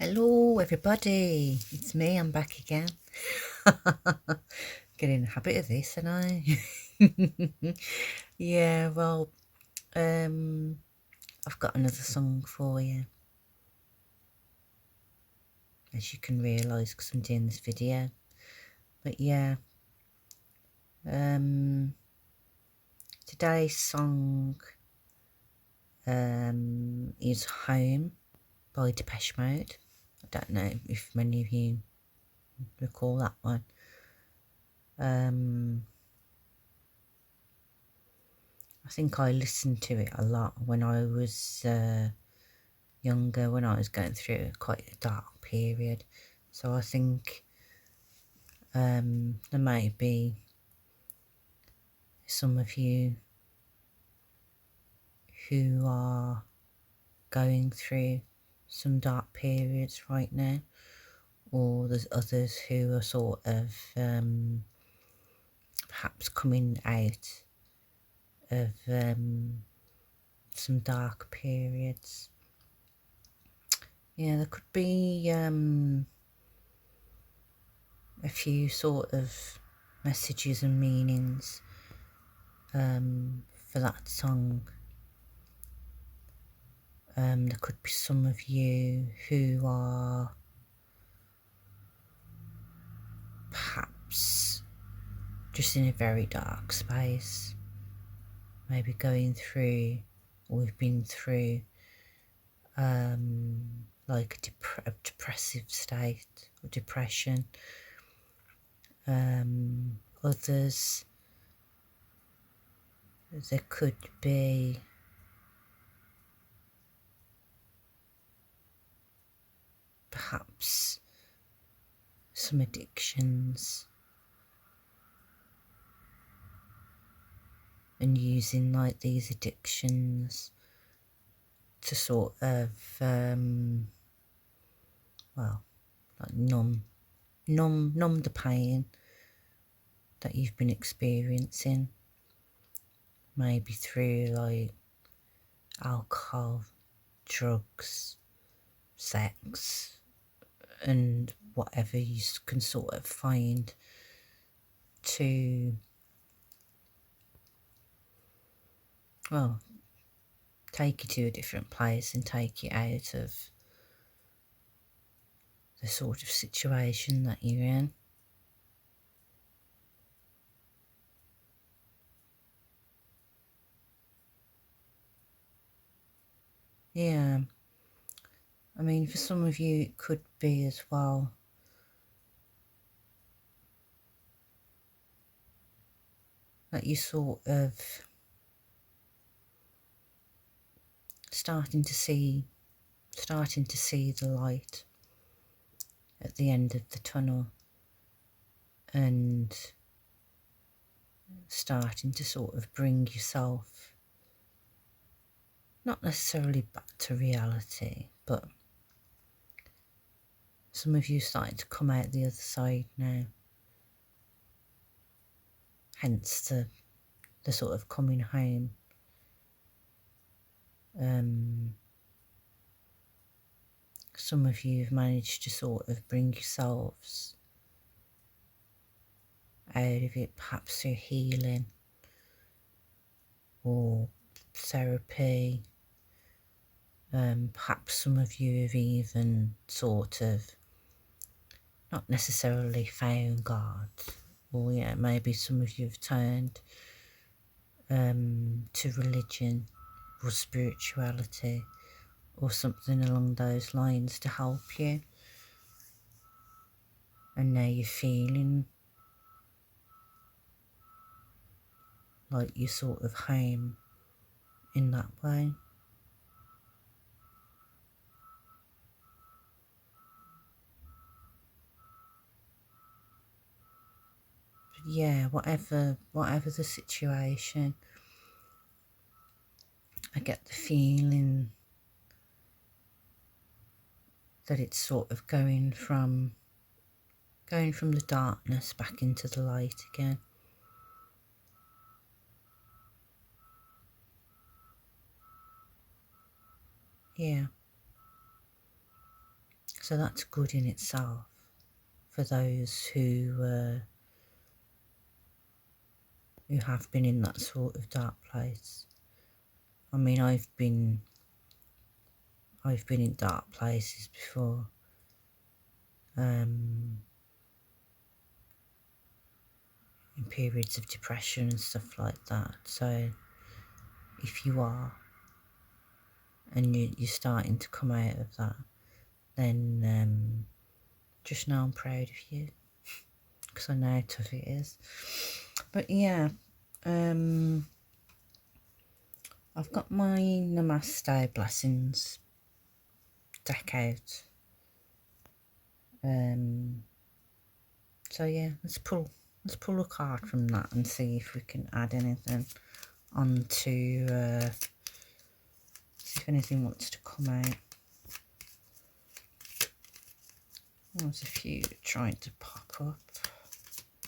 Hello, everybody. It's me. I'm back again. Getting the habit of this, and I. Yeah, well, I've got another song for you, as you can realise, because I'm doing this video. But yeah, today's song is "Home" by Depeche Mode. I don't know if many of you recall that one. I think I listened to it a lot when I was younger, when I was going through quite a dark period. So I think there may be some of you who are going through some dark periods right now, or there's others who are sort of perhaps coming out of some dark periods. Yeah, there could be a few sort of messages and meanings for that song. There could be some of you who are perhaps just in a very dark space, maybe going through, or we've been through, like a depressive state or depression. Others, there could be perhaps some addictions, and using like these addictions to sort of well, like numb the pain that you've been experiencing, maybe through like alcohol, drugs, sex, and whatever you can sort of find to, well, take you to a different place and take you out of the sort of situation that you're in. Yeah, I mean, for some of you it could be as well that you sort of starting to see the light at the end of the tunnel, and starting to sort of bring yourself not necessarily back to reality, but some of you starting to come out the other side now, hence the sort of coming home. Some of you have managed to sort of bring yourselves out of it, perhaps through healing or therapy. Perhaps some of you have even sort of not necessarily found God, or yeah, maybe some of you have turned to religion or spirituality or something along those lines to help you, and now you're feeling like you're sort of home in that way. But yeah, whatever the situation, I get the feeling that it's sort of going from the darkness back into the light again. Yeah. So that's good in itself for those who have been in that sort of dark place. I mean, I've been in dark places before. In periods of depression and stuff like that. So if you are, and you're starting to come out of that, then just know I'm proud of you, because I know how tough it is. But yeah, I've got my Namaste Blessings deck out. So yeah, let's pull a card from that and see if we can add anything onto, see if anything wants to come out. There's a few trying to pop up.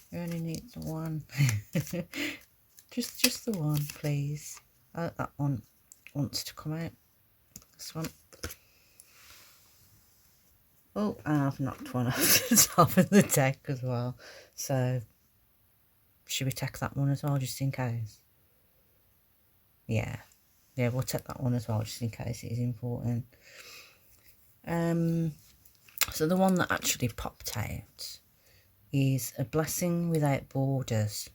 We only need the one. just the one, please. That one wants to come out. This one. Oh, and I've knocked one off the top of the deck as well. So, should we take that one as well, just in case? Yeah, we'll take that one as well, just in case it is important. So the one that actually popped out is A Blessing Without Borders.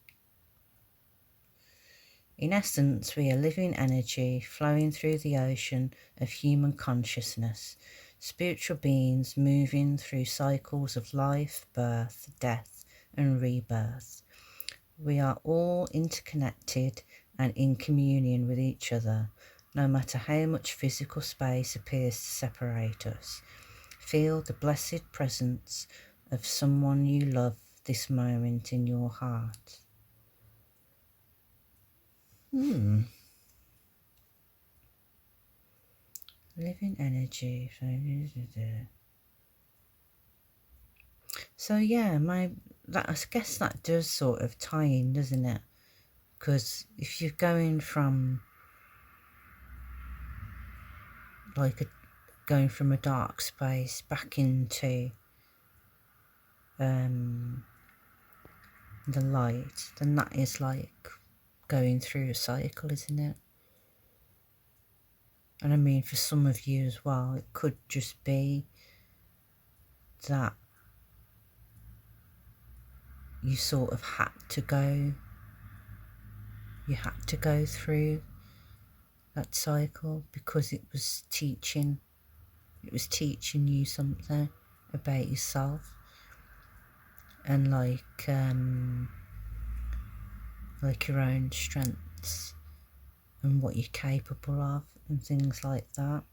In essence, we are living energy flowing through the ocean of human consciousness, spiritual beings moving through cycles of life, birth, death, and rebirth. We are all interconnected and in communion with each other, no matter how much physical space appears to separate us. Feel the blessed presence of someone you love this moment in your heart. Living energy. So yeah, I guess that does sort of tie in, doesn't it? Because if you're going from going from a dark space back into the light, then that is like going through a cycle, isn't it? And I mean, for some of you as well, it could just be that you sort of had to go through that cycle because it was teaching you something about yourself, and like your own strengths and what you're capable of and things like that.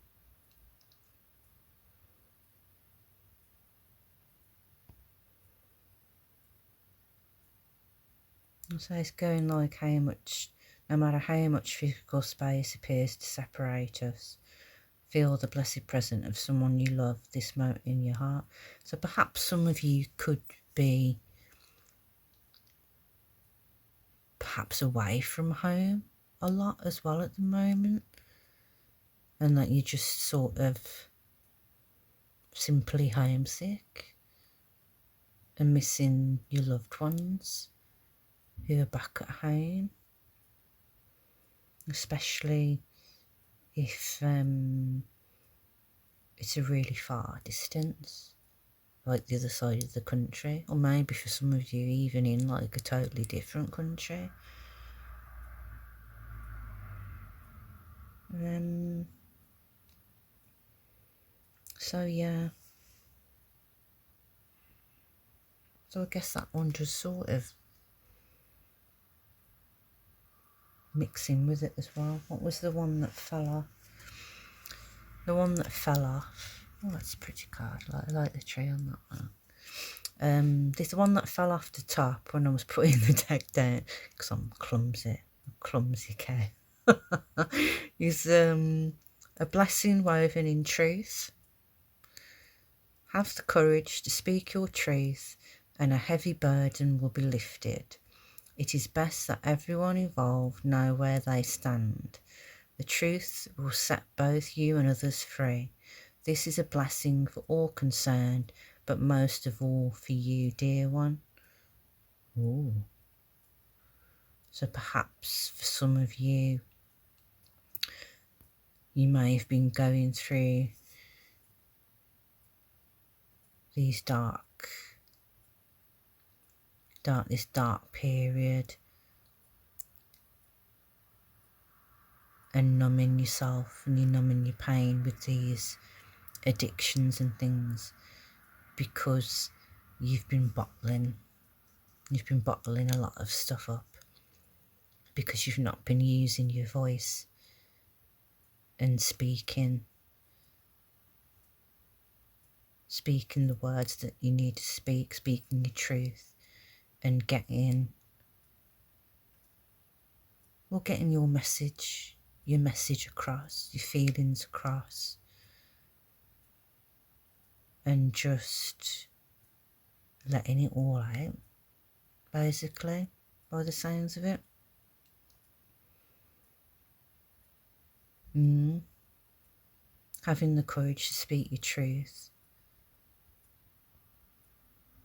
And so it's going like no matter how much physical space appears to separate us, feel the blessed presence of someone you love this moment in your heart. So perhaps some of you could be perhaps away from home a lot as well at the moment, and that you're just sort of simply homesick and missing your loved ones who are back at home, especially if it's a really far distance, like the other side of the country, or maybe for some of you even in like a totally different country. So yeah, so I guess that one just sort of mixing with it as well. What was the one that fell off? The one that fell off. Oh, that's a pretty card. I like the tree on that one. This one that fell off the top when I was putting the deck down, because I'm clumsy cow. Is a blessing woven in truth. Have the courage to speak your truth, and a heavy burden will be lifted. It is best that everyone involved know where they stand. The truth will set both you and others free. this is a blessing for all concerned, but most of all for you, dear one. Ooh. So perhaps for some of you, you may have been going through these this dark period and numbing yourself, and you're numbing your pain with these addictions and things because you've been bottling a lot of stuff up because you've not been using your voice and speaking the words that you need to speak, speaking your truth, and getting your message across, your feelings across, and just letting it all out, basically, by the sounds of it. Having the courage to speak your truth,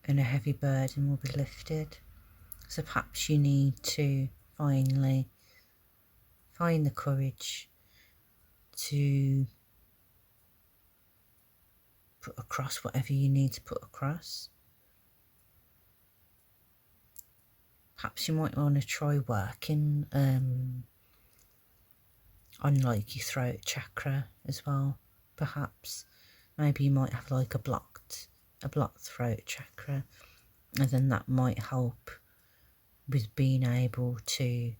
and a heavy burden will be lifted. So perhaps you need to finally find the courage to put across whatever you need to put across. Perhaps you might want to try working on like your throat chakra as well. Perhaps maybe you might have like a blocked throat chakra, and then that might help with being able to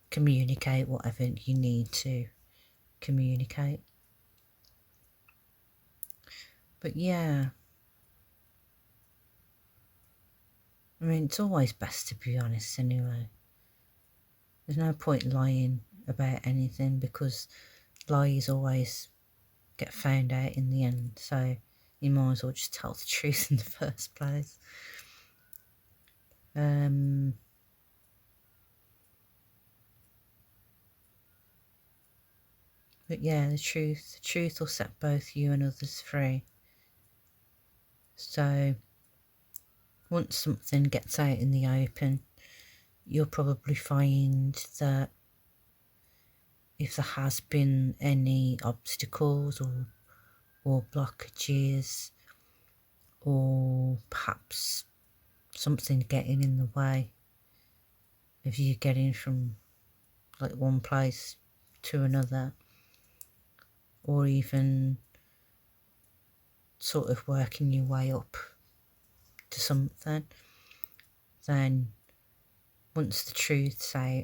communicate whatever you need to communicate. But yeah, I mean, it's always best to be honest anyway. There's no point lying about anything because lies always get found out in the end, so you might as well just tell the truth in the first place. But yeah, the truth will set both you and others free. So once something gets out in the open, you'll probably find that if there has been any obstacles or blockages, or perhaps something getting in the way of you getting from like one place to another, or even sort of working your way up to something, then once the truth's out,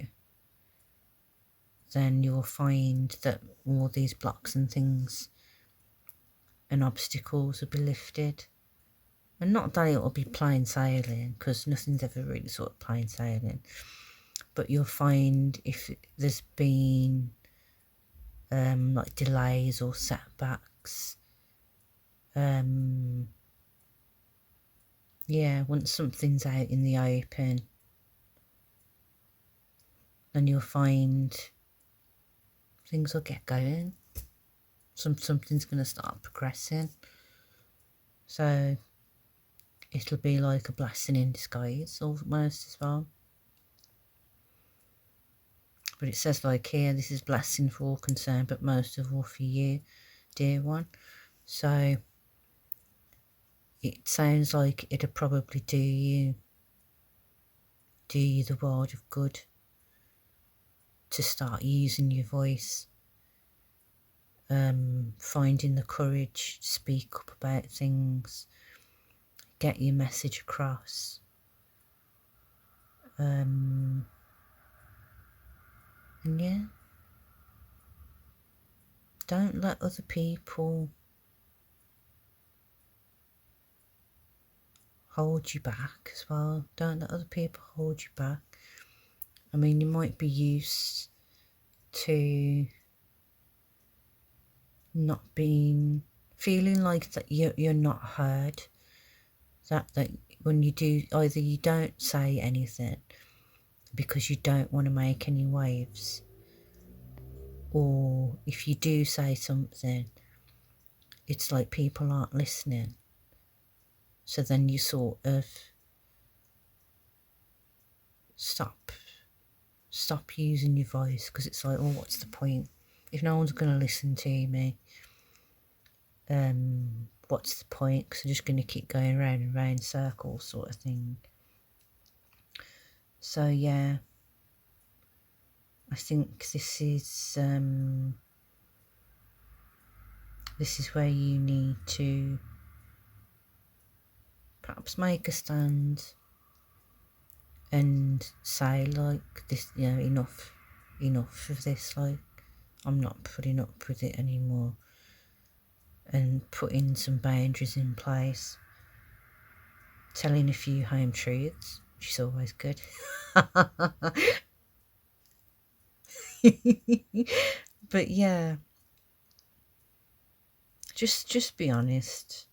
then you'll find that all these blocks and things and obstacles will be lifted. And not that it'll be plain sailing, because nothing's ever really sort of plain sailing, but you'll find if there's been like delays or setbacks, yeah, once something's out in the open, then you'll find things will get going. Something's going to start progressing. So it'll be like a blessing in disguise almost as well. But it says like here, this is blessing for all concerned, but most of all for you, dear one. So it sounds like it'll probably do you the world of good to start using your voice, finding the courage to speak up about things, get your message across, and yeah, don't let other people hold you back as well. Don't let other people hold you back. I mean, you might be used to not feeling like that you're not heard, that when you do, either you don't say anything because you don't want to make any waves, or if you do say something, it's like people aren't listening. So then you sort of stop using your voice, because it's like, oh, what's the point? If no one's going to listen to me, what's the point? Because I'm just going to keep going round and round circles, sort of thing. So yeah, I think this is where you need to perhaps make a stand and say, like, this, you know, enough of this, like, I'm not putting up with it anymore, and putting some boundaries in place, telling a few home truths, which is always good. But yeah, just be honest,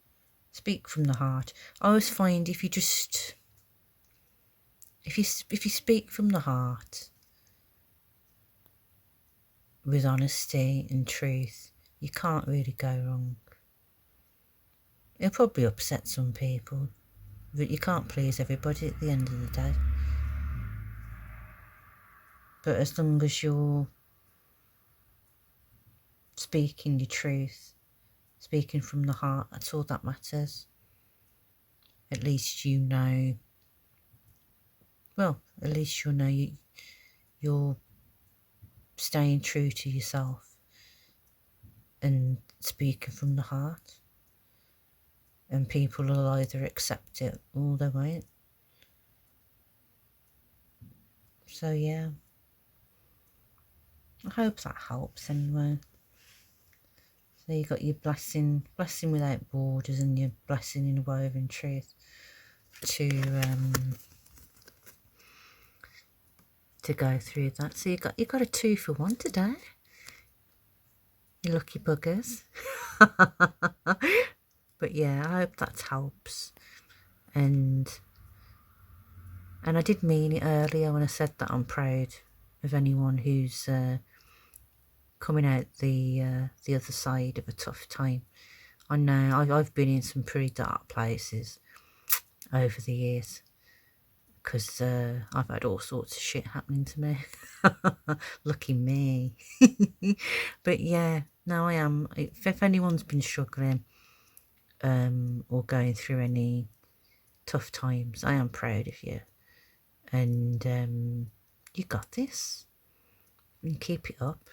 speak from the heart. I always find if you speak from the heart with honesty and truth, you can't really go wrong. It'll probably upset some people, but you can't please everybody at the end of the day. But as long as you're speaking your truth, speaking from the heart, that's all that matters. At least you know, you're staying true to yourself and speaking from the heart. And people will either accept it or they won't. So yeah, I hope that helps anyway. So you got your blessing without borders, and your blessing in woven truth to go through that. So you got a 2 for 1 today. You lucky buggers. But yeah, I hope that helps. And I did mean it earlier when I said that I'm proud of anyone who's coming out the other side of a tough time. I know I've been in some pretty dark places over the years, because I've had all sorts of shit happening to me. Lucky me. But yeah, no, I am. If anyone's been struggling or going through any tough times, I am proud of you. And you got this. And keep it up.